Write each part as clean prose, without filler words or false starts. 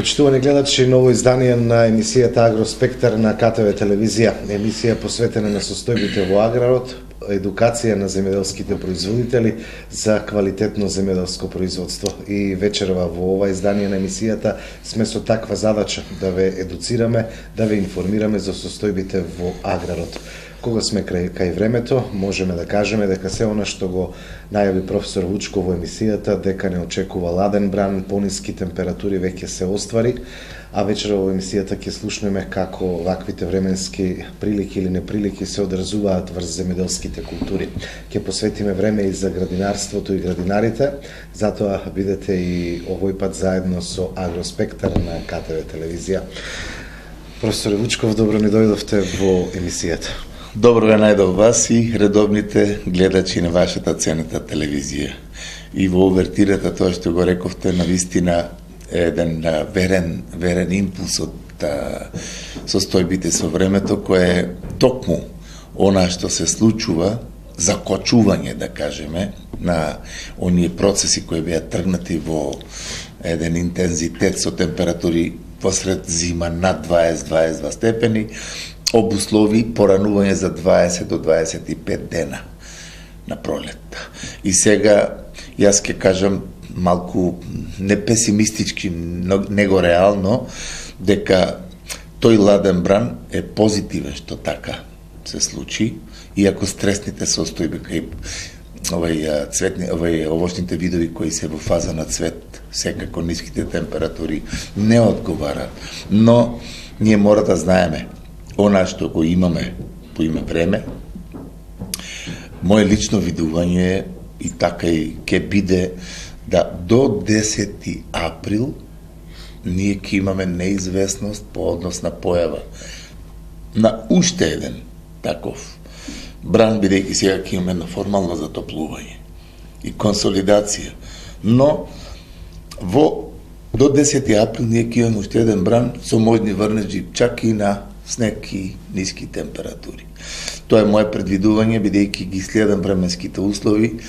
Почитувани гледачи, ново издание на емисијата Агроспектар на КТВ телевизија. Емисија посветена на состојбите во аграрот, едукација на земјоделските производители за квалитетно земјоделско производство. И вечерва во ова издание на емисијата сме со таква задача да ве едуцираме, да ве информираме за состојбите во аграрот. Кога сме кај времето, можеме да кажеме дека се она што го најави професор Вучков во емисијата, дека не очекува ладен бран, пониски температури веќе се оствари, а вечера во емисијата ќе слушнеме како ваквите временски прилики или неприлики се одразуваат врз земјоделските култури. Ќе посветиме време и за градинарството и градинарите, затоа бидете и овој пат заедно со Агроспектар на КТВ телевизија. Професор Вучков, добро ни дојдовте во емисијата. Добро ве најдов вас и редовните гледачи на вашата ценета телевизија. И во овертирата тоа што го рековте, навистина еден верен импулс од состојбите со времето, кое е токму она што се случува, закочување, да кажеме, на оние процеси кои беа тргнати во еден интензитет со температури посред зима над 20-22 степени, обуслови поранување за 20 до 25 дена на пролет. И сега, јас ќе кажам малку не песимистички, него реално, дека тој ладен бран е позитивен што така се случи, иако стресните состојби кај овошните видови кои се во фаза на цвет, секако ниските температури не одговара. Но ние мора да знаеме она што го имаме по име време. Моje лично видување е и така и ќе биде да до 10 април ние ќе имаме неизвестност по однос на појава на уште еден таков бран, бидејќи сега ќе имаме едно формално затоплување и консолидација. Но до 10 април ние ќе имаме уште еден бран со можни врнежи чак и на снег и ниски температури. Тоа е моje предвидување, бидејќи ги следам временските услови.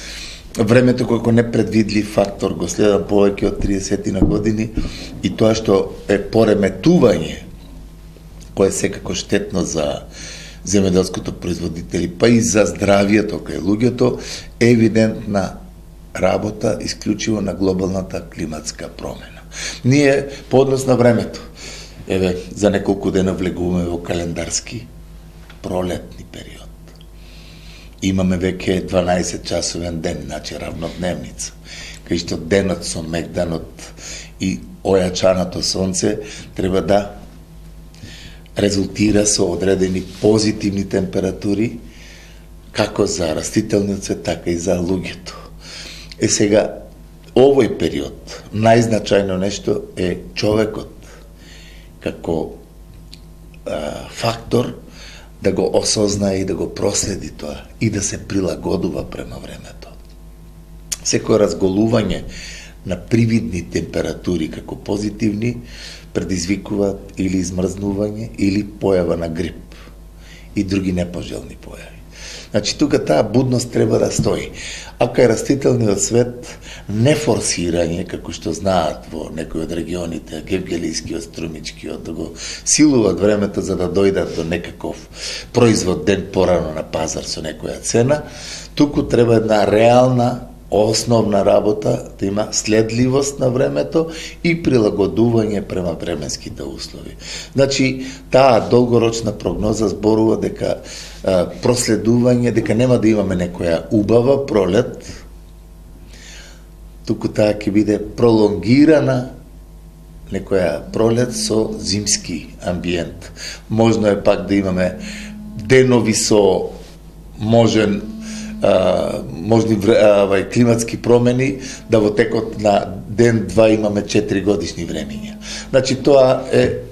Времето кој непредвидлив фактор го следам повеќе од 30 на години и тоа што е пореметување, кое е секако штетно за земјоделското производители, па и за здравието кај луѓето, е евидентна работа исклучиво на глобалната климатска промена. Ние по однос на времето, за неколку дена влегуваме во календарски пролетни период. Имаме веќе 12 часовен ден, значи равнодневница, кај што денот со мегданот и ојачаното сонце треба да резултира со одредени позитивни температури, како за растителниот свет, така и за луѓето. Сега, овој период, најзначајно нешто е човекот, како фактор да го осознае и да го проследи тоа и да се прилагодува према времето. Секој разголување на привидни температури како позитивни предизвикува или измрзнување или појава на грип и други непожелни појави. Значи, тука таа будност треба да стои. А кај растителниот свет, нефорсирање, како што знаат во некои од регионите, Гевгелискиот, Струмичкиот, да го силуваат времето за да дојдат до некаков производ ден порано на пазар со некоја цена, туку треба една реална, основна работа, да има следливост на времето и прилагодување према временските услови. Значи, таа долгорочна прогноза зборува дека проследување, дека нема да имаме некоја убава пролет, туку таа ќе биде пролонгирана некоја пролет со зимски амбиент. Можно е пак да имаме денови со можни климатски промени, да во текот на ден-два имаме 4 годишни времиња. Значи, тоа е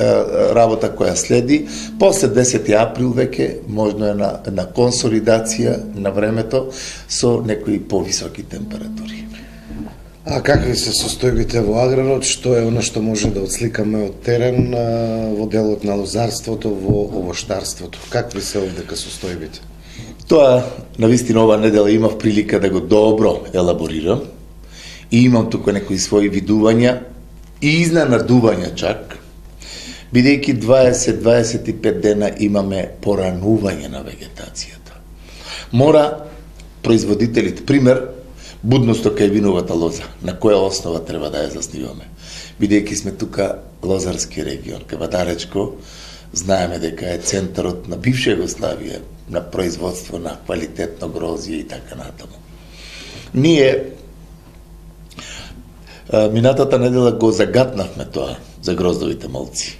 работа која следи. После 10 април веќе можно е на консолидација на времето со некои повисоки температури. А какви се состојбите во аграрот? Што е она што може да отсликаме од терен во делот на лозарството, во овоштарството? Какви се овдека состојбите? Тоа, навистина, ова недела имав прилика да го добро елаборирам и имам тука некои своји видувања и изненадување чак, бидејќи 20-25 дена имаме поранување на вегетацијата. Мора производителите, пример, будност кај виновата лоза, на која основа треба да ја засниваме. Бидејќи сме тука лозарски регион, Кавадаречко, знаеме дека е центарот на бивша Југославија, на производство на квалитетно грозје и така натаму. Ние минатата недела го загатнавме тоа за гроздовите молци.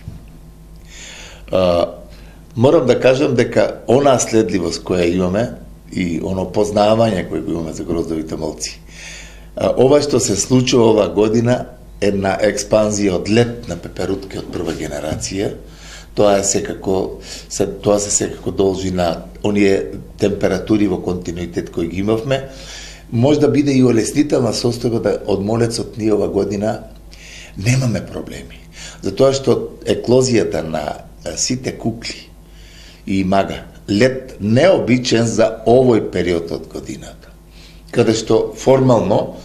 Морам да кажам дека онаа следливост која имаме и оно познавање кој го имаме за гроздовите молци, ова што се случува оваа година, една експанзија од лет на пеперутки од прва генерација, тоа се секако должи на оние температури во континуитет кои ги имавме. Може да биде и олеснителна состојба да од молецот ние ова година немаме проблеми. Затоа што еклозијата на сите кукли и мага, лет необичен за овој период од годината, каде што формално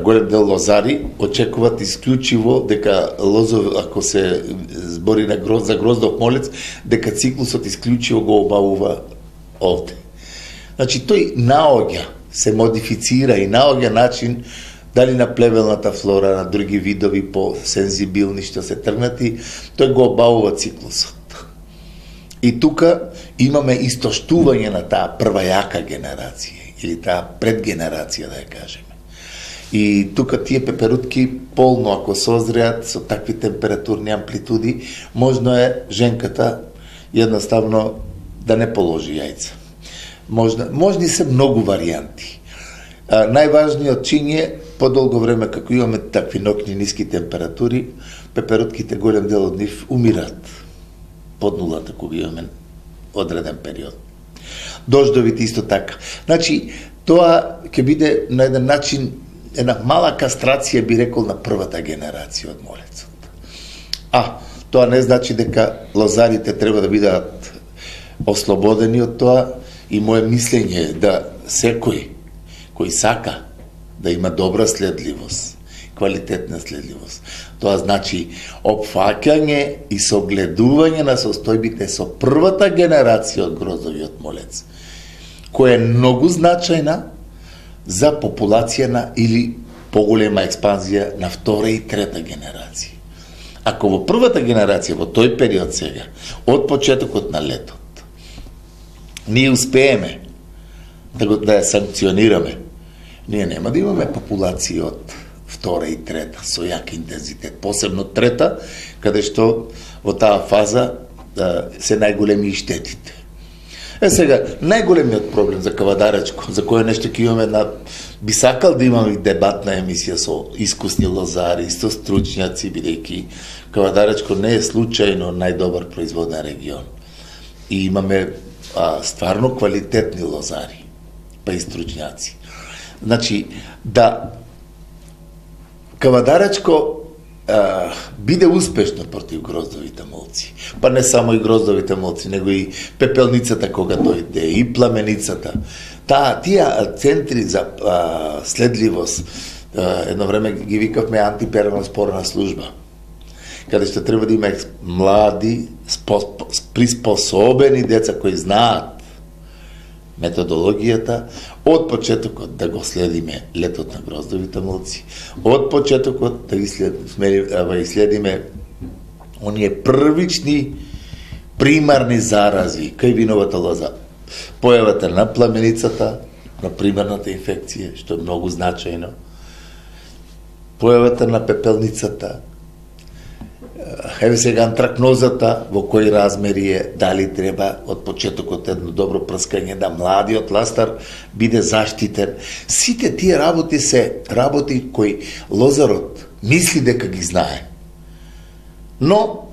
голем дел лозари очекуваат исклучиво дека лозов, ако се збори за гроздов молец, дека циклусот исклучиво го обавува овде. Значи, тој наоѓа, се модифицира и наоѓа начин дали на плевелната флора, на други видови по-сензибилни што се тргнати, тој го обавува циклусот. И тука имаме истоштување на таа прва јака генерација, или таа предгенерација, да ја кажеме. И тука тие пеперутки полно, ако созреат со такви температурни амплитуди, можно е женката едноставно да не положи јајца. Можни се многу варијанти. Најважниот чин е, подолго време како имаме такви ноќни ниски температури, пеперутките голем дел од нив умират под нулата кога имаме одреден период. Дождовите исто така. Значи, тоа ќе биде на еден начин една мала кастрација, би рекол, на првата генерација од молецот. Тоа не значи дека лозарите треба да бидат ослободени од тоа, и моje мислење е да секој кој сака да има добра следливост, квалитетна следливост, тоа значи опфаќање и согледување на состојбите со првата генерација од гроздовиот молец, која е многу значајна за популација на или поголема експанзија на втора и трета генерација. Ако во првата генерација, во тој период сега, од почетокот на летот, ние успееме да ја санкционираме, ние нема да имаме популација од втора и трета со јак интензитет, посебно трета, каде што во таа фаза се најголеми штетите. Сега, најголемиот проблем за Кавадаречко, за кој нешто ќе имаме би сакал да имаме дебатна емисија со искусни лозари, со стручњаци, бидејќи Кавадаречко не е случајно најдобар производен регион. И имаме стварно квалитетни лозари, па и стручњаци. Значи, да Кавадаречко биде успешно против гроздовите молци. Па не само и гроздовите молци, него и пепелницата кога дојде, и пламеницата. Тие центри за следливост, едно време ги викавме антипероноспорна служба, каде што треба да има млади, приспособени деца кои знаат методологијата, од почетокот да го следиме летот на гроздовите молци, од почетокот да ги следиме оние првични примарни зарази кај виновата лоза, појавата на пламеницата, на примарната инфекција, што е многу значајно, појавата на пепелницата, еве сега антракнозата, во кои размери е, дали треба од почетокот едно добро прскање, да младиот ластар биде заштитен. Сите тие работи се работи кои лозарот мисли дека ги знае. Но,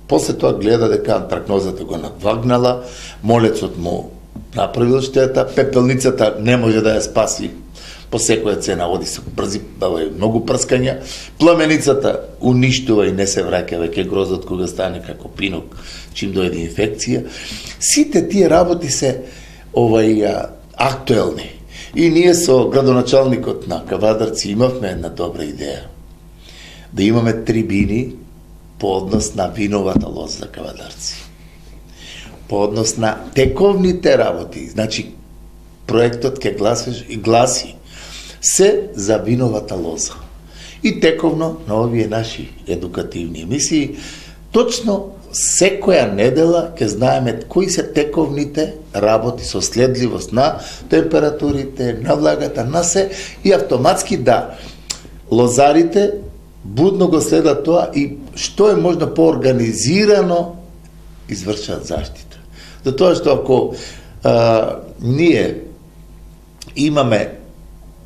после тоа гледа дека антракнозата го надвагнала, молецот му направил штета, пепелницата не може да ја спаси по секоја цена, оди со брзи, многу прскања, пламеницата уништува и не се враќа веќе гроздот кога стане како пинок, чим дојде инфекција. Сите тие работи се актуелни. И ние со градоначалникот на Кавадарци имавме една добра идеја. да имаме трибини по однос на виновата лоза за кавадарци. По однос на тековните работи. Значи, проектот ке гласи се за виновата лоза. И тековно на овие наши едукативни емисии, точно секоја недела ќе знаеме кои се тековните работи со следливост на температурите, на влагата, на се, и автоматски да лозарите будно го следат тоа и што е можно поорганизирано извршат заштита. Затоа што ако ние имаме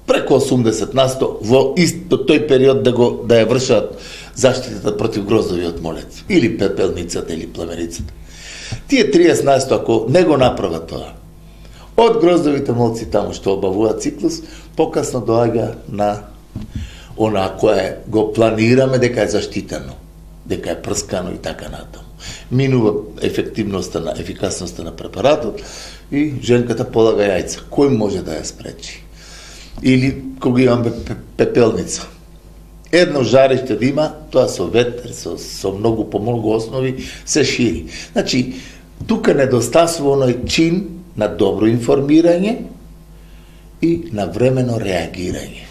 преку 80% во тој период да ја вршат заштитата против гроздовиот молец, или пепелницата, или племеницата. Тие 30% ако не го направат тоа, од гроздовите молци таму што обавуваат циклус, покасно доаѓа на она кое го планираме дека е заштитено, дека е прскано и така натаму. Минува ефикасноста на препаратот и женката полага јајца. Кој може да ја спречи? Или кога имаме пепелница. Едно жариште да има, тоа со ветер, со многу по многу основи, се шири. Значи, тука недостасува оној чин на добро информирање и на времено реагирање.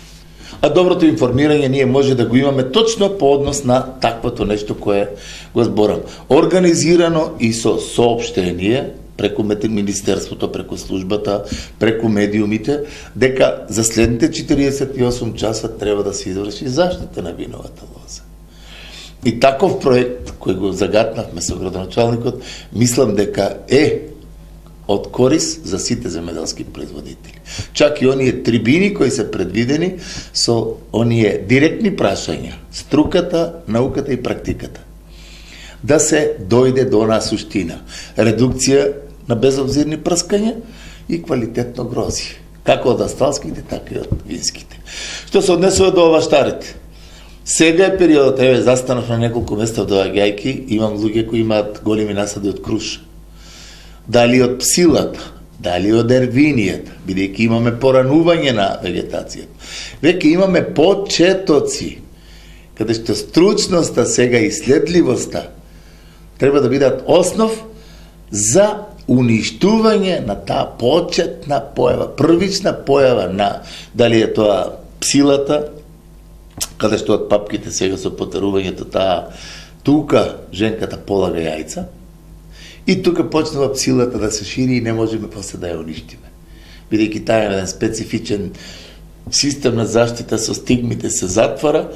А доброто информирање ние може да го имаме точно по однос на таквото нешто кое го зборам. Организирано и со соопштение, преку Министерството, преку службата, преку медиумите, дека за следните 48 часа треба да се изврши заштита на виновата лоза. И таков проект, кој го загатнавме со градоначалникот, мислам дека е од корис за сите земеделски производители. Чак и оние трибини кои се предвидени со оние директни прашања, струката, науката и практиката. Да се дојде до онаа суштина. Редукција на безобзирни прскања и квалитетно грозие. Како од асталските, така и од винските. Што се однесува до оваштарите? Сега е периодот, еве, застанав на неколку места доаѓајки, имам луѓе кои имаат големи насади од круша. Дали од псилата, дали од ервинијата, бидејќи имаме поранување на вегетацијата. Веќе имаме почетоци, каде што стручноста сега и следливоста треба да бидат основ за уништување на таа почетна појава, првична појава на, дали е тоа псилата, каде што од папките сега со потерувањето таа тука женката полага јајца, и тука почнува псилата да се шири и не можеме после да ја уништиме. Бидејќи таа е еден специфичен систем на заштита со стигмите се затвара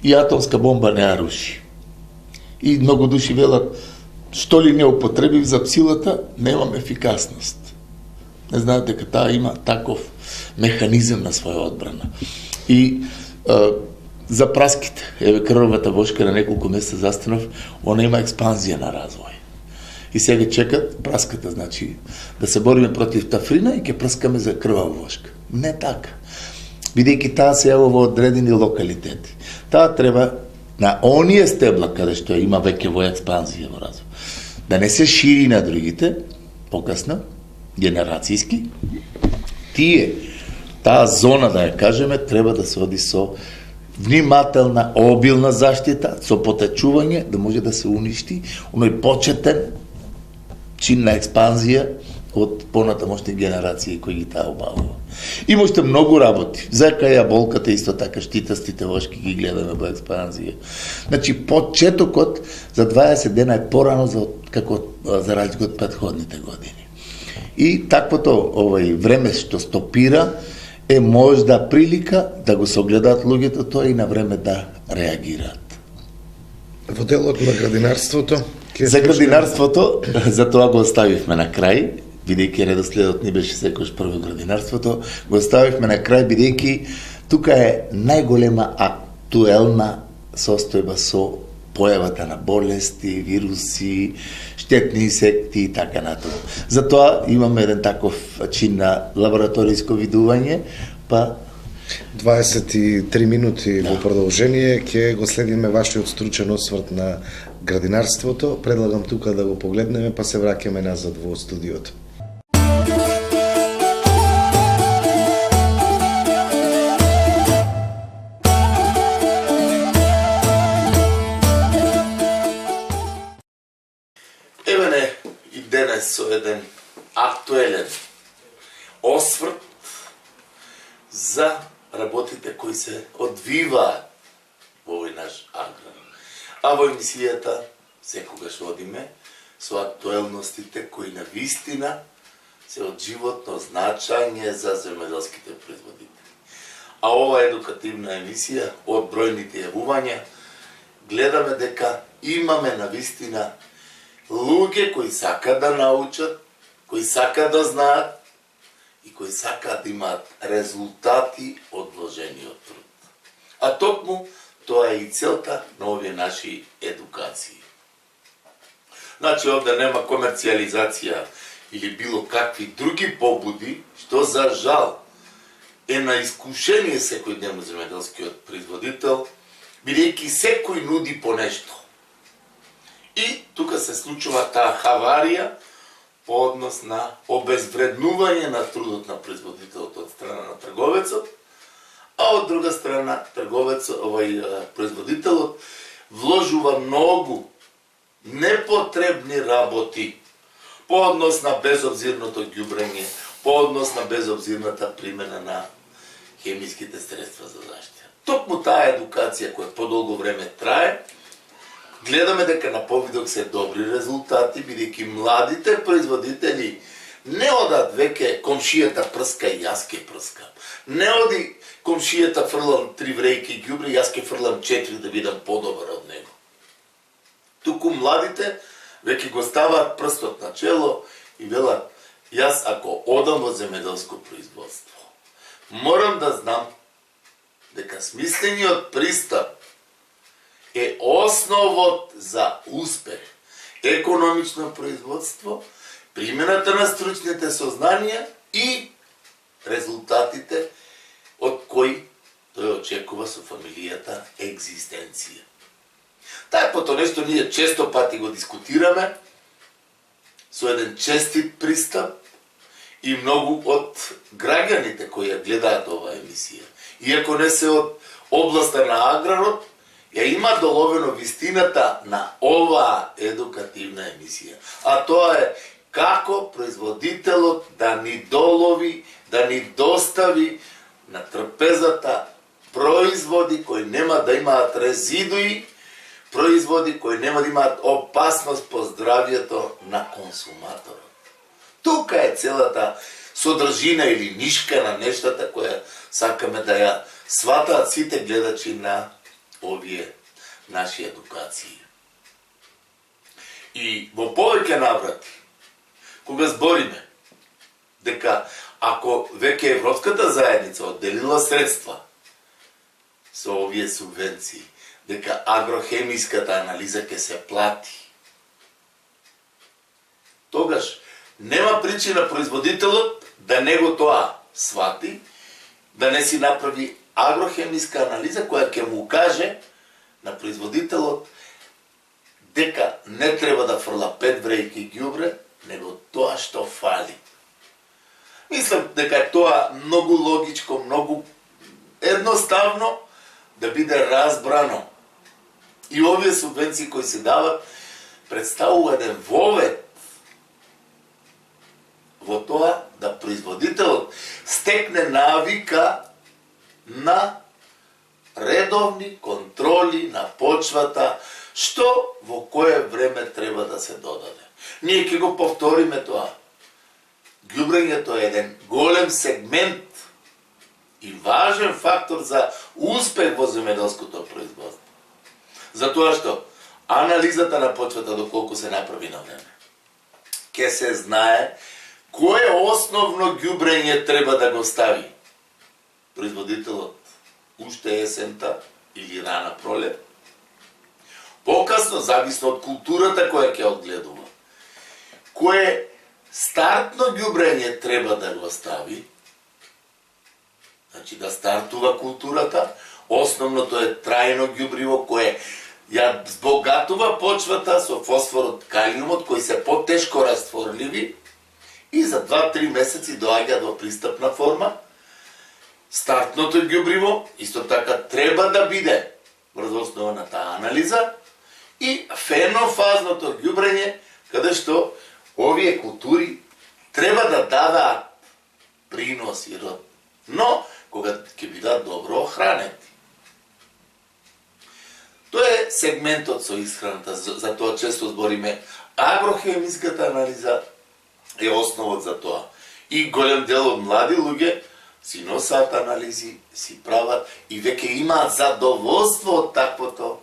и атомска бомба не ја руши. И многу души велат, што ли не употребив за псилата, немам ефикасност. Не знаат дека таа има таков механизм на своја одбрана. И за праските, еве крвавата вошка на неколку месеца застанав, она има експанзија на развој. И сега чекат праската, значи, да се бориме против тафрина и ќе прскаме за крвава вошка. Не така. Бидејќи таа се јава во одредени локалитети. Таа треба на оние стебла, каде што има веќе во експанзија во развој, да не се шири на другите, покасно, генерацијски, таа зона, да ја кажеме, треба да се оди со внимателна, обилна заштита, со потечување, да може да се уништи оној почетен чин на експанзија од понатамошни генерации кои ги таа обавува. Има уште многу работи. За јаболката исто така, штитастите вошки ги гледаме во експанзија. Значи, почетокот за 20 дена е порано како за разлика од претходните години. И таквото време што стопира е можда прилика да го согледаат луѓето тоа и на време да реагираат. Во делот на градинарството? За градинарството, за тоа го оставивме на крај, бидејќи редоследот ни беше секојаш прво градинарството, го оставивме на крај, бидејќи тука е најголема актуелна состојба со појавата на болести, вируси, штетни инсекти и така натаму. Затоа имаме еден таков чин на лабораториско видување, па 23 минути во продолжение ќе го следиме вашиот стручен осврт на градинарството. Предлагам тука да го погледнеме, па се враќаме назад во студиото. за работите кои се одвиваат во овој наш аграр. А во емисијата секогаш одиме со актуелностите кои на вистина се од животно значање за земјоделските производители. А ова едукативна емисија, од бројните јавувања, гледаме дека имаме на вистина луѓе кои сакаат да научат, кои сакаат да знаат и кои сакаат да имаат резултати од вложениот труд. А токму тоа е и целта на овие наши едукации. Значи, овде нема комерцијализација или било какви други побуди, што за жал е на искушение секојдневно земјоделскиот производител, бидејќи секој нуди по нешто. И тука се случува таа хаварија по однос на обезвреднување на трудот на производителот од страна на трговецот, а од друга страна производителот вложува многу непотребни работи по однос на безобзирното ѓубрење, по однос на безобзирната примена на хемиските средства за заштита. Токму таа едукација која подолго време трае, гледаме дека на повидок се добри резултати, бидејќи младите производители не одат веќе комшијата прска и јас ке прскам. Не оди комшијата фрлам 3 врејки ѓубре, јас ке фрлам 4 да бидам подобар од него. Туку младите веќе го ставаат прстот на чело и велат, јас ако одам во земјоделско производство, морам да знам дека смислениот пристап е основот за успех, економично производство, примената на стручните сознанија и резултатите од кои тој очекува со фамилијата екзистенција. Таквото нешто ние често пати го дискутираме со еден честит пристап и многу од граѓаните кои ја гледаат оваа емисија. Иако не се од областа на аграрот, ја има доловено вистината на оваа едукативна емисија. А тоа е како производителот да ни долови, да ни достави на трпезата производи кои нема да имаат резидуи, производи кои нема да имаат опасност по здравјето на консуматорот. Тука е целата содржина или нишка на нештата која сакаме да ја сватаат сите гледачи на овие наши едукации. И во повеќе наврати, кога збориме дека ако веќе Европската заедница одделила средства со овие субвенции, дека агрохемиската анализа ќе се плати, тогаш нема причина производителот да не го тоа свати, да не си направи агрохемиска анализа која ќе му каже на производителот дека не треба да фрла 5 врејки ѓубре, него тоа што фали. Мислам дека тоа многу логичко, многу едноставно да биде разбрано. И овие субвенции кои се дават представува еден вовет во тоа да производителот стекне навика на редовни контроли на почвата, што во кое време треба да се додаде. Ние ќе го повториме тоа. Ѓубрењето е еден голем сегмент и важен фактор за успех во земјоделското производство. Затоа што анализата на почвата доколку се направи на време, ќе се знае кое основно ѓубрење треба да го стави производителот уште есента или рана пролет, покасно, зависно од културата која ќе одгледува, кое стартно ѓубрење треба да го стави, значи да стартува културата, основното е трајно ѓубриво кое ја збогатува почвата со фосфорот, калиумот, кои се потешко растворливи и за 2-3 месеци доаѓаат во пристапна форма. Стартното ѓубриво исто така треба да биде врз основа на таа анализа и фенофазното ѓубрење, каде што овие култури треба да дадат принос и род. Но кога ќе бидат добро охранети. Тоа е сегментот со исхраната, за тоа често збориме. Агрохемиската анализа е основот за тоа. И голем дел од млади луѓе си носат анализи, си прават и веќе имаат задоволство од таквото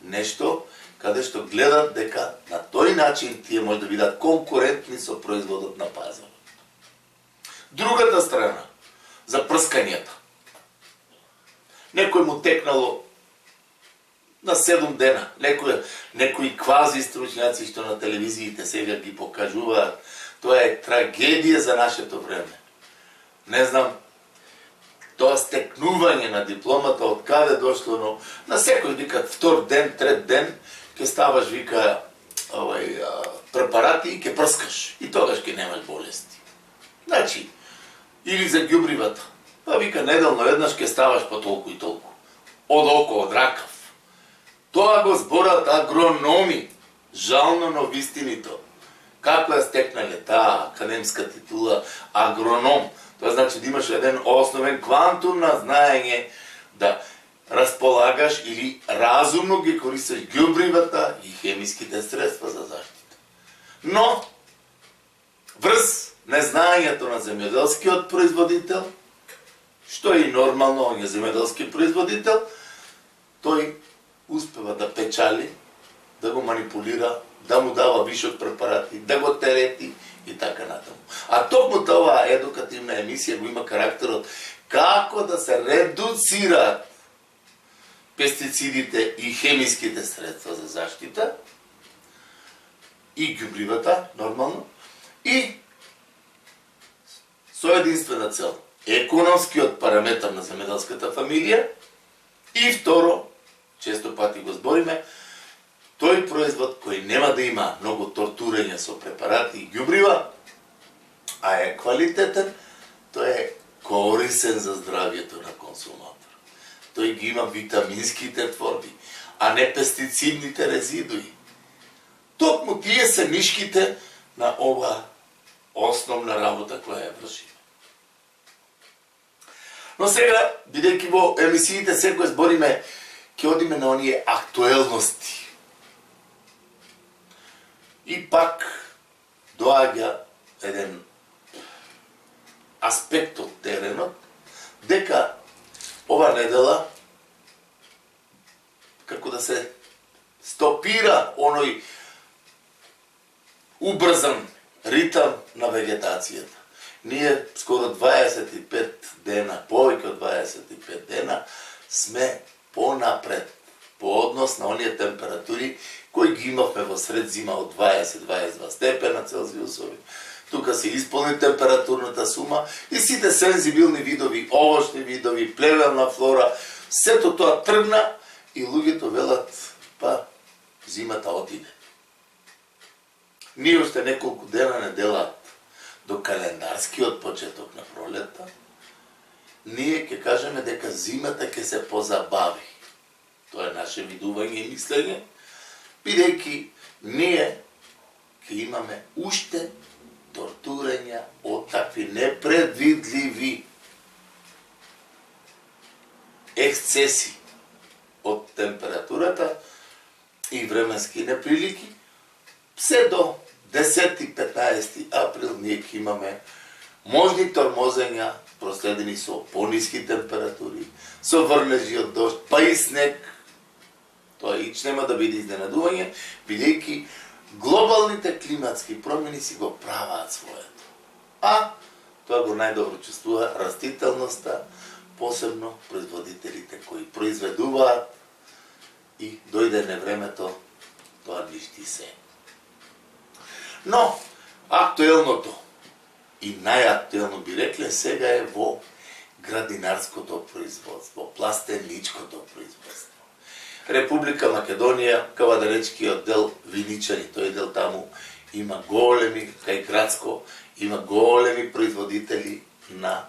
нешто, каде што гледат дека на тој начин тие може да бидат конкурентни со производот на пазарот. Другата страна, за прскањата. Некој му текнало на 7 дена. Некои квази стручњаци што на телевизиите сега ги покажуваат. Тоа е трагедија за нашето време. Не знам, тоа стекнување на дипломата од каде дошло, но на секој вика втор ден, трет ден ќе ставаш вика препарати и ќе прскаш и тогаш ќе немаш болести. Значи, или за ѓубривата. Па вика неделно еднаш ќе ставаш по толку и толку. Од око, од ракав. Тоа го зборат агрономи. Жално, но вистинито. Како ја стекнале таа академска титула агроном? Тоа значи да имаш еден основен квантум на знаење, да располагаш или разумно ги користиш ѓубривата и хемиските средства за заштита. Но, врз незнаењето на земјоделскиот производител, што е и нормално, он е земјоделски производител, тој успева да печали, да го манипулира, да му дава вишок препарати, да го терети и така натаму. А токму оваа едукативна емисија го има карактерот како да се редуцираат пестицидите и хемиските средства за заштита и ѓубривата, нормално, и со единствена цел економскиот параметар на земјоделската фамилија и второ, често пати го збориме, тој производ кој нема да има многу тортурење со препарати и ѓубрива, а е квалитетен, тој е корисен за здравјето на консуматор. Тој ги има витаминските творби, а не пестицидните резидуи. Токму тие се нишките на ова основна работа која ја вршиме. Но сега, бидејќи во емисиите секој збориме, ќе одиме на оние актуелности. И пак доаѓа еден аспект од теренот, дека ова недела, како да се стопира оној убрзан ритам на вегетацијата. Ние скоро 25 дена, повеќе од 25 дена, сме понапред, по однос на оние температури кои ги имавме во сред зима од 20-22 степена Целзиусови. Тука се исполни температурната сума и сите сензибилни видови, овошни видови, плевелна флора, сето тоа тргна и луѓето велат, па зимата отиде. Ние уште неколку дена не делат до календарскиот почеток на пролетта, ние ќе кажеме дека зимата ќе се позабави. Тоа е наше видување и мислење, бидејќи ние ќе имаме уште тортурења од такви непредвидливи ексцеси од температурата и временски неприлики, се до 10-15 април ние ќе имаме можни тормозења проследени со пониски температури, со врнежи од дожд, па и снег. Тоа ич нема да биде изненадување, бидејќи глобалните климатски промени си го праваат своето. А тоа го најдобро чувствува растителноста, посебно производителите кои произведуваат и дојде невремето, тоа ништи се. Но, актуелното и најактуелно би рекле сега е во градинарското производство, пластеничкото производство. Република Македонија, Кавадаречкиот дел Виничани, тој дел таму има големи, кај градско, има големи производители на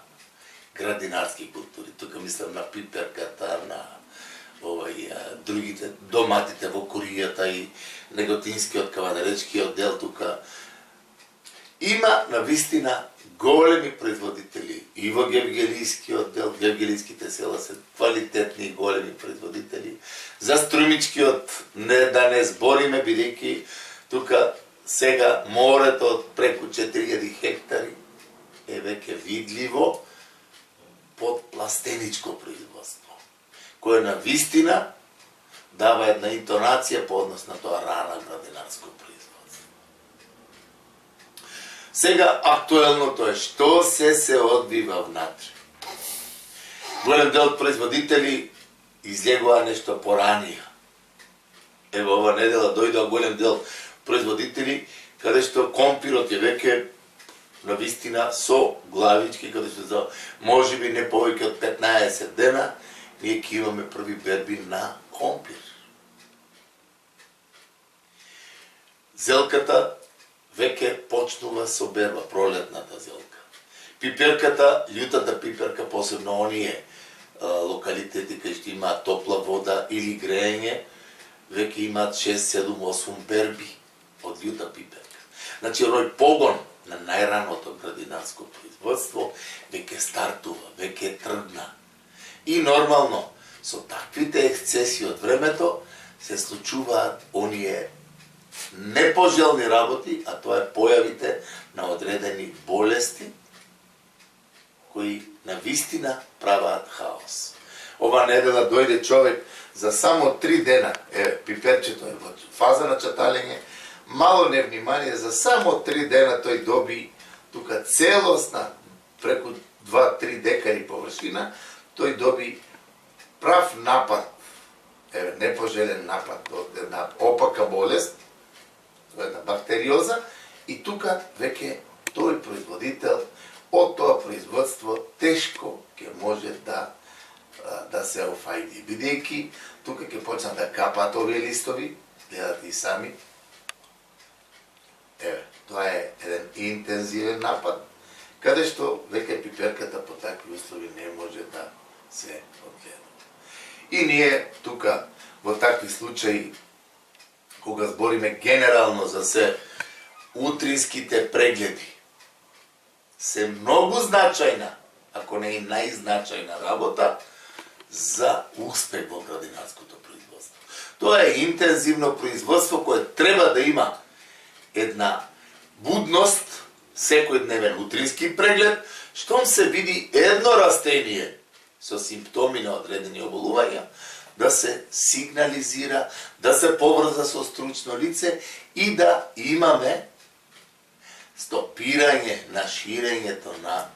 градинарски култури. Тука мислам на пиперката, на другите доматите во Куријата и Неготинскиот, Кавадаречкиот дел тука. Има навистина големи производители и во Гевгелискиот дел, Гевгелиските села се квалитетни и големи производители. За Струмичкиот да не збориме, бидејќи тука сега морето од преку 4000 хектари е веќе видливо под пластеничко производство, кое навистина дава една интонација по однос на тоа рано градинарско производство. Сега актуелното е што се одвива внатре. Голем дел од производители излегува нешто поранија. Ево ова недела дојдоа голем дел производители каде што компирот е веќе навистина со главички, каде што за можеби не повеќе од 15 дена ние ќе имаме први берби на компир. Зелката веќе почнува со берба, пролетната зелка. Пиперката, љутата пиперка, посебно оние локалитети кај што имаат топла вода или греење, веќе имаат 6, 7, 8 берби од љута пиперка. Значи, оној погон на најраното градинарско производство веќе стартува, веќе тргна. И нормално, со таквите ексцеси од времето, се случуваат оние непожелни работи, а тоа е појавите на одредени болести, кои навистина праваат хаос. Ова недела дојде човек за само 3 дена, пиперчето е во фаза на чаталење, мало невнимание, за само 3 дена тој доби тука целосна, преку 2-3 декари површина, тој доби прав напад, непожелен напад од една опака болест, една бактериоза, и тука веќе тој производител од тоа производство тешко ќе може да се офајди, бидејќи тука ќе почнат да капаат овие листови, гледате и сами. Тоа е еден интензивен напад, каде што веќе пиперката по такви услови не може да се одгледа. И ние тука во такви случаи, кога збориме генерално за се, утринските прегледи се многу значајна, ако не и најзначајна работа за успех во градинарското производство. Тоа е интензивно производство кое треба да има една будност, секојдневен утрински преглед, штом се види едно растение со симптоми на одредени оболувања, да се сигнализира, да се поврза со стручно лице и да имаме стопирање на ширењето на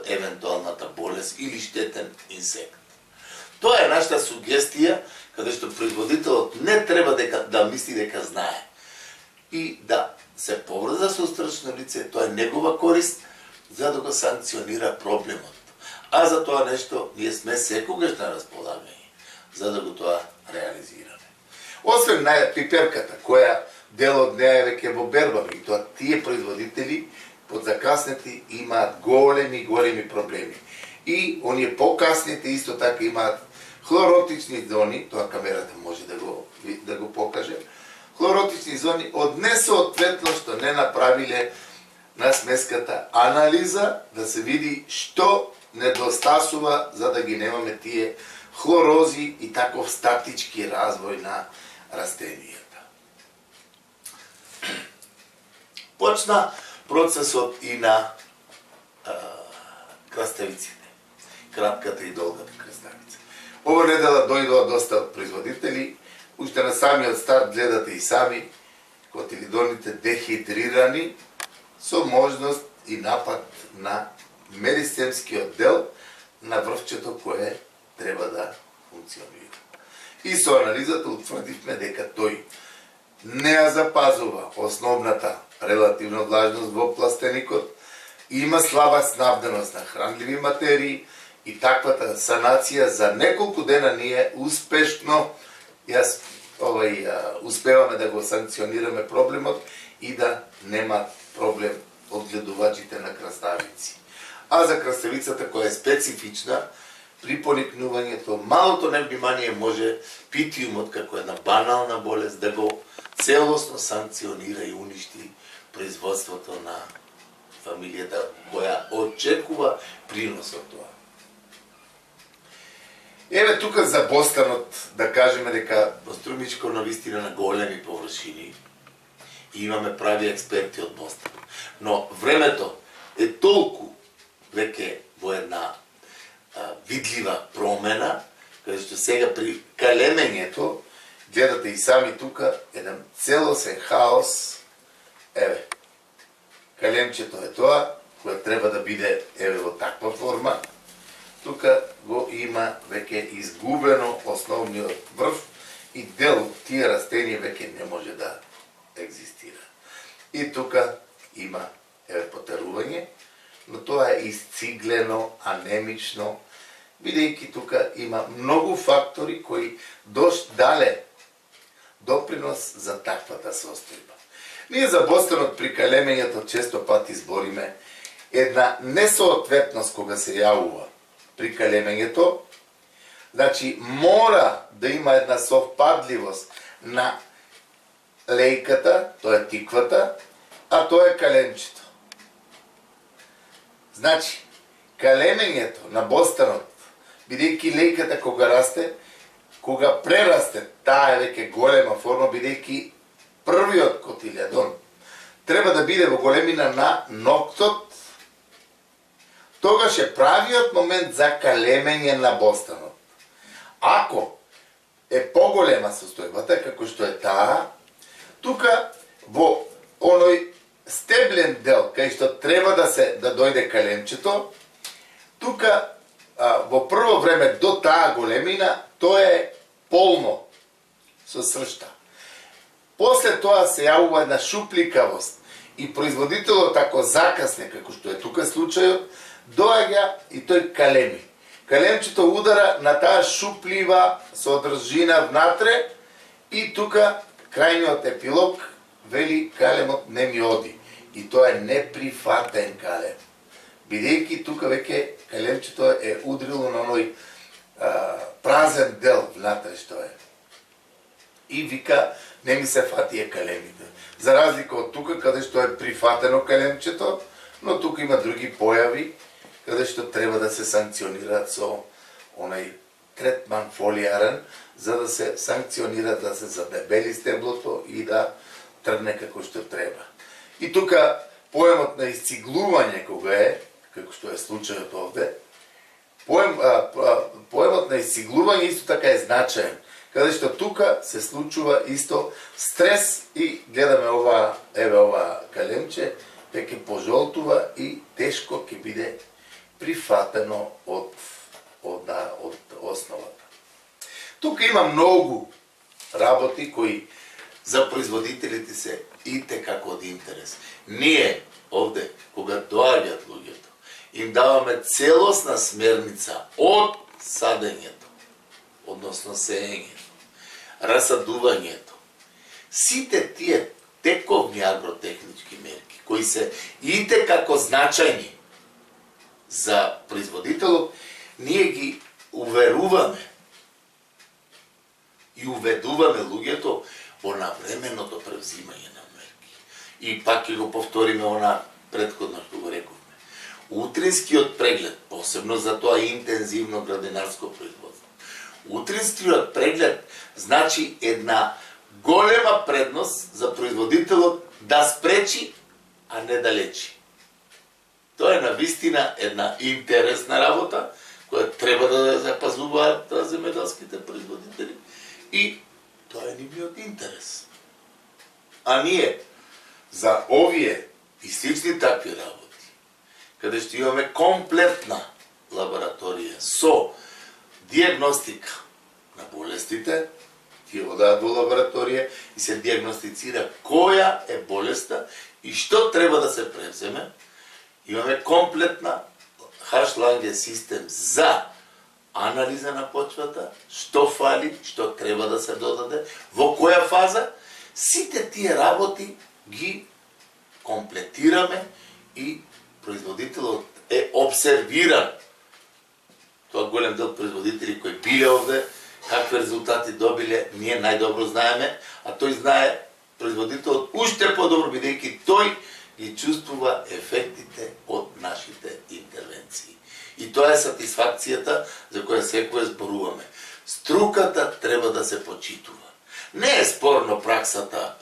евентуалната болест или штетен инсект. Тоа е нашата сугестија, каде што производителот не треба да мисли дека знае. И да се поврза со стручно лице, тоа е негова корист, за да го санкционира проблемот. А за тоа нешто ние сме секогаш на располагање, за да го тоа реализираме. Освен пиперката, која дел од неја е веќе во берба, и тоа тие производители подзакаснети имаат големи проблеми. И оние покасните исто така имаат хлоротични зони, тоа камерата може да го покаже, хлоротични зони од несоодветно што не направиле на смеската анализа, да се види што недостасува за да ги немаме тие хлорози и таков статички развој на растенијата. Почна процесот и на краставиците, кратката и долгата краставица. Ова недела дојдоа доста производители, уште на самиот старт гледате и сами котилидоните дехидрирани со можност и напад на медицинскиот дел на врвчето кое треба да функционира. И со анализата утврдивме дека тој не ја запазува основната релативна влажност во пластеникот, има слаба снабденост на хранливи материи и таквата санација за неколку дена ние успешно успеваме да го санкционираме проблемот и да нема проблем одгледувачите на краставици. А за краставицата која е специфична, при поникнувањето, малото невнимание може питиумот како една банална болест да го целосно санкционира и уништи производството на фамилијата која очекува принос од тоа. Еве тука за Бостанот да кажеме дека Струмичко навистина на големи површини и имаме прави експерти од Бостан. Но времето е толку веќе во една видлива промена, каде што сега при калемењето гледате и сами тука еден целосен хаос. Еве, калемчето е тоа, кое треба да биде еве во таква форма. Тука го има веќе изгубено основниот врв и дел тие растенија веќе не може да екзистира. И тука има еве потерување, но тоа е изциглено, анемично, бидејќи тука има многу фактори кои дале допринос за таквата состојба. Ние за Бостанот при калемењето често пати збориме една несоответност кога се јавува при калемењето. Значи, мора да има една совпадливост на лејката, тоа е тиквата, а тоа е калемчето. Значи, калемењето на Бостанот, бидејќи лејката кога расте, кога прерасте, таа е веќе голема форма, бидејќи првиот котилјадон треба да биде во големина на ноктот, тогаш е правиот момент за калемење на Бостанот. Ако е поголема состојбата, како што е таа, тука во оној стеблен дел, кај што треба да дојде калемчето, тука во прво време до таа големина, тоа е полно со сршта. После тоа се јавува една шупликавост и производителот ако закасне, како што е тука случајот, доаѓа и тој калеми. Калемчето удара на таа шуплива содржина внатре и тука крајниот епилог вели калемот не ми оди. И тоа е неприфатен калем. Бидејќи тука веќе калемчето е удрило на оној празен дел внатре што е. И вика, не ми се фатие калемите. За разлика од тука, каде што е прифатено калемчето, но тука има други појави, каде што треба да се санкционираат со онај третман фолијарен, за да се санкционира да се задебели стеблото и да тргне како што треба. И тука поемот на исциглување кога е, како што е случајот овде, поемот на исциглување исто така е значаен, каде што тука се случува исто стрес и гледаме ова калемче, веќе пожолтува и тешко ќе биде прифатено од основата. Тука има многу работи кои за производителите се итекако од интерес. Ние овде, кога доаѓаат луѓето, им даваме целосна смерница од садењето, односно сеењето, расадувањето. Сите тие тековни агротехнички мерки, кои се итекако значајни за производителот, ние ги уверуваме и уведуваме луѓето во навременото превзимање на мерки. И пак ќе го повториме она претходно што го рековме. Утринскиот преглед, посебно за тоа интензивно градинарско производство. Утринскиот преглед значи една голема предност за производителот да спречи, а не да лечи. Тоа е навистина една интересна работа, која треба да запазуваат земјоделските производители и тоа е нивниот интерес. А ние за овие и слични такви работи, каде што имаме комплетна лабораторија со диагностика на болестите, тие одаат во лабораторија и се диагностицира која е болеста и што треба да се превземе. Имаме комплетна H-Lange систем за анализа на почвата, што фали, што треба да се додаде, во која фаза. Сите тие работи ги комплетираме и производителот е обсервиран. Тоа голем дел производители кои биле овде, какви резултати добиле, ние најдобро знаеме, а тој знае производителот уште подобро, бидејќи тој ги чувствува ефектите од нашите интервенции. И тоа е сатисфакцијата за која секој зборуваме. Струката треба да се почитува. Не е спорно праксата,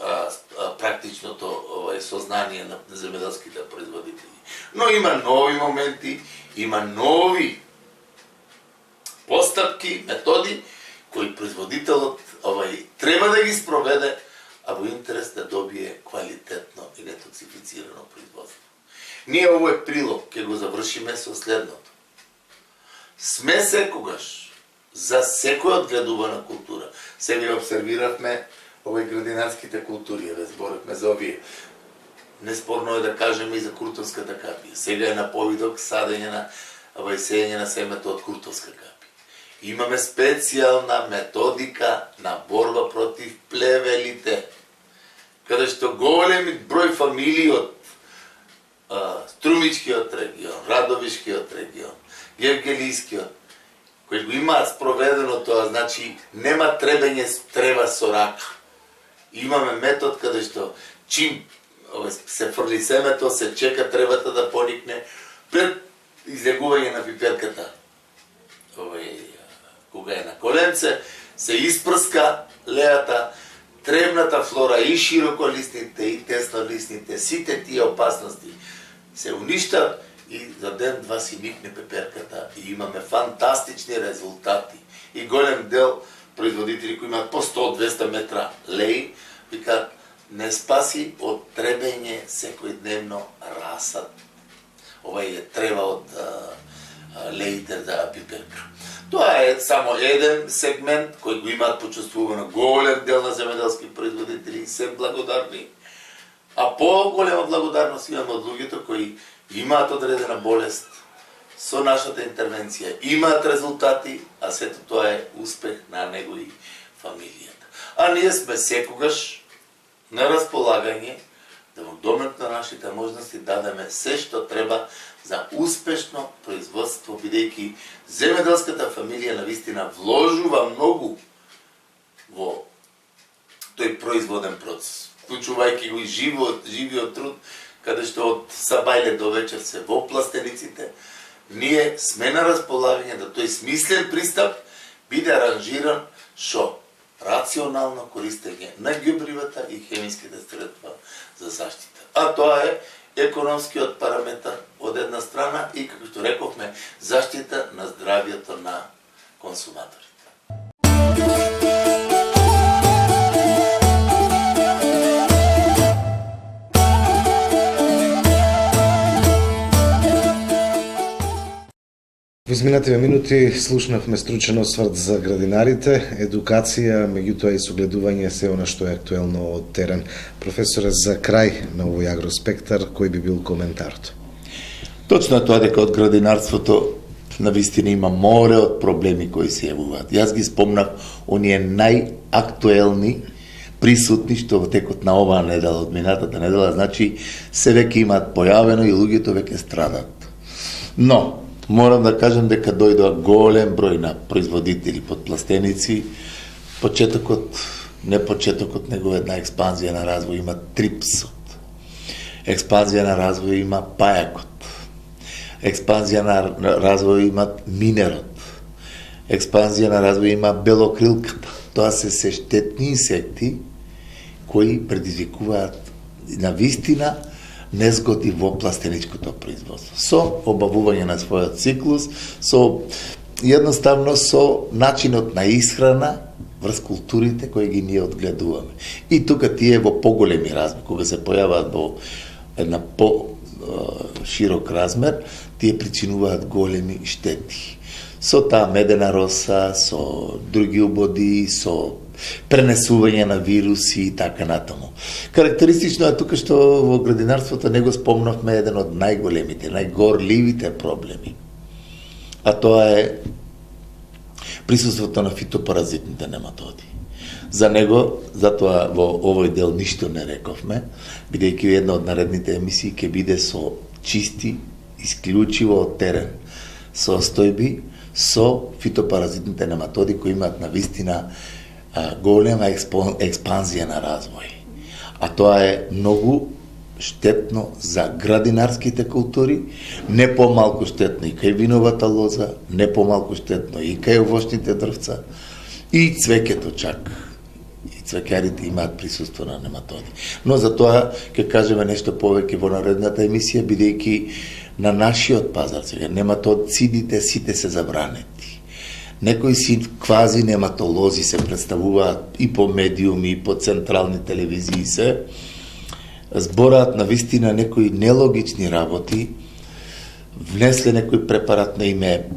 практичното сознание на земјоделските производители. Но има нови моменти, има нови постапки, методи, кои производителот треба да ги спроведе, а во интерес да добие квалитетно и нетоксифицирано производство. Ние овој прилог ќе го завршиме со следното. Сме секогаш за секој одгледувана култура. Сега обсервиравме градинарските култури, зборевме за овие. Неспорно е да кажеме и за куртовската капија. Сега е на повидок садење на сеење на семето од куртовска капија. Имаме специјална методика на борба против плевелите, каде што големи број фамилии од Струмичкиот регион, Радовишкиот регион, Гевгелискиот, кои го имаат спроведено тоа, значи нема требење трева со рака. Имаме метод каде што чим се фрли семето, се чека тревата да поникне пред излегување на пиперката. Кога е на коленце, се испрска леата, тревната флора и широколистните и теснолистните, сите тие опасности се уништат и за ден-два си никне пеперката и имаме фантастични резултати. И голем дел производители кои имаат по 100-200 метра леи, викаат, не спаси од требење секојдневно расат. Ова е трева од леите за пиперка. Тоа е само еден сегмент кој го имаат почувствувано голем дел на земјоделски производители и се благодарни. А по-голема благодарност имаме од луѓето кои имаат одредена болест со нашата интервенција, имаат резултати, а сето тоа е успех на него и фамилијата. А ние сме секогаш на располагање да во домет на нашите можности дадеме се што треба за успешно производство, бидејќи земјоделската фамилија навистина вложува многу во тој производен процес, вклучувајќи го и живиот труд, каде што од сабајле до вечер се во пластениците, ние сме на располагање да тој смислен пристап биде аранжиран со рационално користење на ѓубривата и хемиските средства за заштита. А тоа е економскиот параметар од една страна и, како што рековме, заштита на здравјето на консуматорите. Во изминативе минути слушнавме стручен осврт за градинарите, едукација, меѓутоа и согледување се она што е актуелно од терен. Професоре, за крај на овој агроспектар, кој би бил коментарот? Точно е тоа дека од градинарството навистина има море од проблеми кои се јавуваат. Јас ги спомнав оние најактуелни присутни што во текот на оваа недела, од минатата недела, значи се веќе имаат појавено и луѓето веќе страдат. Но морам да кажам дека дојдоа голем број на производители подпластеници. Почетокот, него една експанзија на развој има трипсот. Експанзија на развој има пајакот. Експанзија на развој има минерот. Експанзија на развој има белокрилката. Тоа се штетни инсекти кои предизвикуваат навистина незгоди во пластеничкото производство. Со обавување на својот циклус, едноставно со начинот на исхрана врз културите кои ги ние одгледуваме. И тука тие во поголеми размер, кога се појаваат во една по-широк размер, тие причинуваат големи штети. Со таа медена роса, со други убоди, со пренесување на вируси и така натаму. Карактеристично е тука што во градинарството него спомнавме еден од најголемите, најгорливите проблеми. А тоа е присуството на фитопаразитните нематоди. За него, затоа во овој дел ништо не рековме, бидејќи една од наредните емисии ќе биде со чисти, исклучиво од терен состојби со фитопаразитните нематоди кои имаат навистина голема експанзија на развој. А тоа е многу штетно за градинарските култури, не помалку штетно и кај виновата лоза, не помалку штетно и кај овошните дрвца, и цвеќето чак. И цвеќарите имаат присуство на нематоди. Но за тоа ќе кажеме нешто повеќе во наредната емисија, бидејќи на нашиот пазар сега нематоцидите сите се забранети. Некои си квази нематолози се представуваат и по медиуми, и по централни телевизии се, збораат на вистина некои нелогични работи, внесле некој препарат на име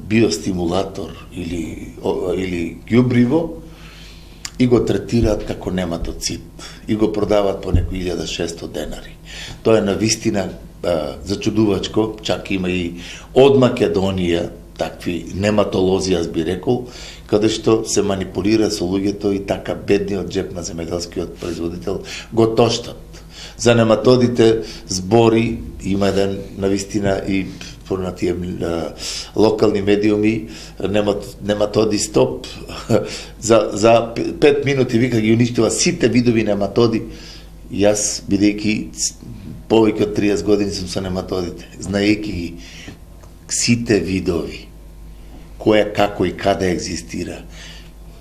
биостимулатор или ѓубриво и го третираат како нематоцид и го продаваат по некои 1600 денари. Тоа е на вистина зачудувачко, чак има и од Македонија такви нематолози, аз би рекол, каде што се манипулира со луѓето и така бедниот джеп на земеделскиот производител го тоштат. За нематодите збори има еден навистина и на тие локални медиуми нематоди стоп за 5 минути вика ги уништува сите видови нематоди. Јас бидејќи повеќе од 30 години сум со нематодите, знаејќи ги сите видови која, како и каде екзистира,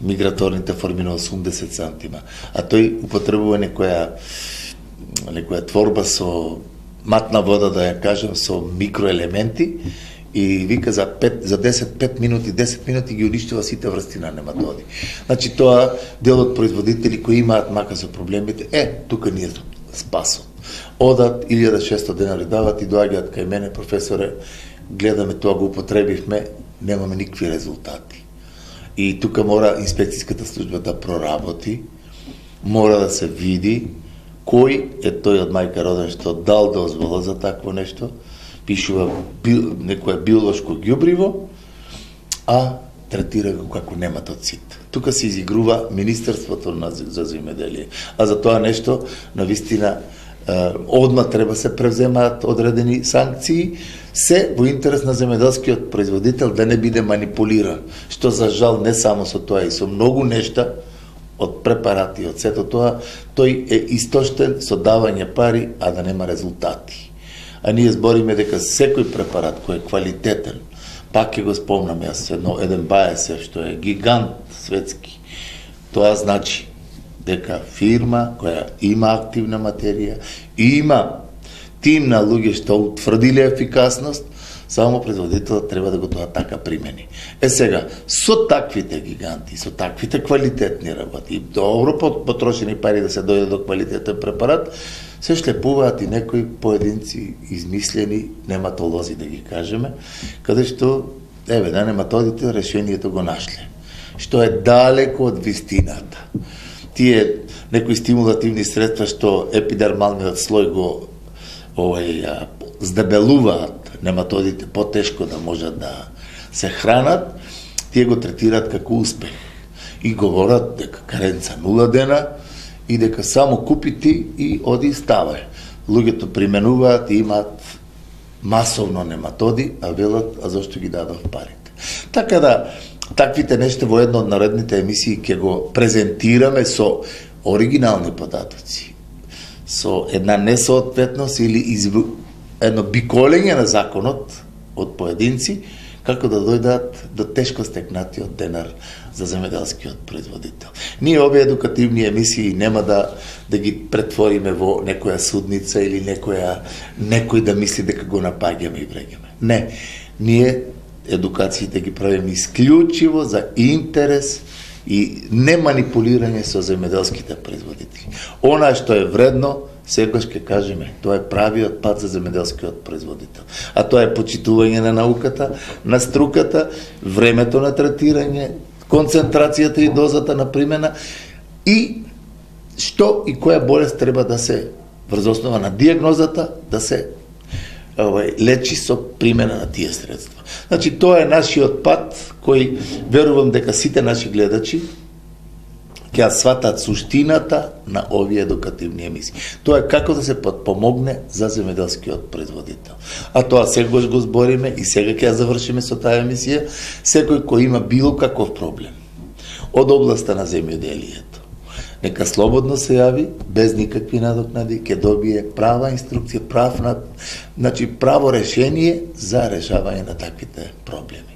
миграторните форми на 80 сантима, а тој употребува некоја творба со матна вода, да ја кажем, со микроелементи и вика за 5 минути ги уништува сите врсти на нематоди. Значи тоа дел од производители кои имаат мака со проблемите, тука ние спасот. Одат 1600 денари дават и доаѓаат кај мене, професоре, гледаме тоа, го употребивме, немаме никакви резултати. И тука мора инспекцијската служба да проработи, мора да се види кој е тој од мајка роден што дал дозвола за такво нешто, пишува некое биолошко ѓубриво, а третира го како нематоцид. Тука се изигрува Министерството за земјоделие. А за тоа нешто, навистина, одма треба се превземаат одредени санкции, се во интерес на земјоделскиот производител да не биде манипулиран, што за жал не само со тоа и со многу нешта од препарати, од сето тоа, тој е истоштен со давање пари, а да нема резултати. А ние збориме дека секој препарат кој е квалитетен, пак ќе го спомнам јас, еден Баесев што е гигант светски, тоа значи дека фирма која има активна материја, има тим на луѓе што утврдиле ефикасност, само производителот треба да го тоа така примени. Сега, со таквите гиганти, со таквите квалитетни работи, и добро потрошени пари да се дојде до квалитетен препарат, се шлепуваат и некои поединци измислени нематолози, да ги кажеме, каде што, на нематодите решението го нашле, што е далеко од вистината. Тие некои стимулативни средства што епидермалниот слој го здебелуваат нематодите потешко да можат да се хранат, тие го третираат како успех и говорат дека каренца 0 дена и дека само купи ти и оди ставај. Луѓето применуваат и имаат масовно нематоди, а велат, а зашто ги дадов парите. Така да, таквите нешта во една од наредните емисии ќе го презентираме со оригинални податоци, со една несоодветност или едно биколење на законот од поединци, како да дојдат до тешко стекнатиот денар за земјоделскиот производител. Ние овие едукативни емисии нема да ги претвориме во некоја судница или некој да мисли дека го напаѓаме и вреѓаме. Не, ние едукациите ги правиме исклучиво за интерес и не манипулирање со земјоделските производители. Она што е вредно, секогаш ќе кажеме, тоа е правиот пат за земјоделскиот производител. А тоа е почитување на науката, на струката, времето на третирање, концентрацијата и дозата на примена и што и која болест треба да се врз основа на дијагнозата да се лечи со примена на тие средства. Значи, тоа е нашиот пат кој верувам дека сите наши гледачи ќе ја сватат суштината на овие едукативни емисии. Тоа е како да се подпомогне за земјоделскиот производител. А тоа сегаш го збориме и сега ќе ја завршиме со таа емисија. Секој кој има било каков проблем од областа на земјоделието, нека слободно се јави, без никакви надокнади, ќе добие права инструкција, право решение за решавање на таквите проблеми.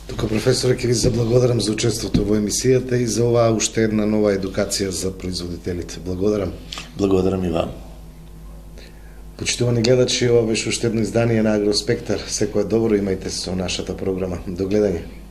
Тука, професоре, ќе ви заблагодарам за учеството во емисијата и за оваа уште една нова едукација за производителите. Благодарам. Благодарам и вам. Почитувани гледачи, ова беше уште едно издание на Агроспектар. Секое добро, имајте се со нашата програма. До гледање.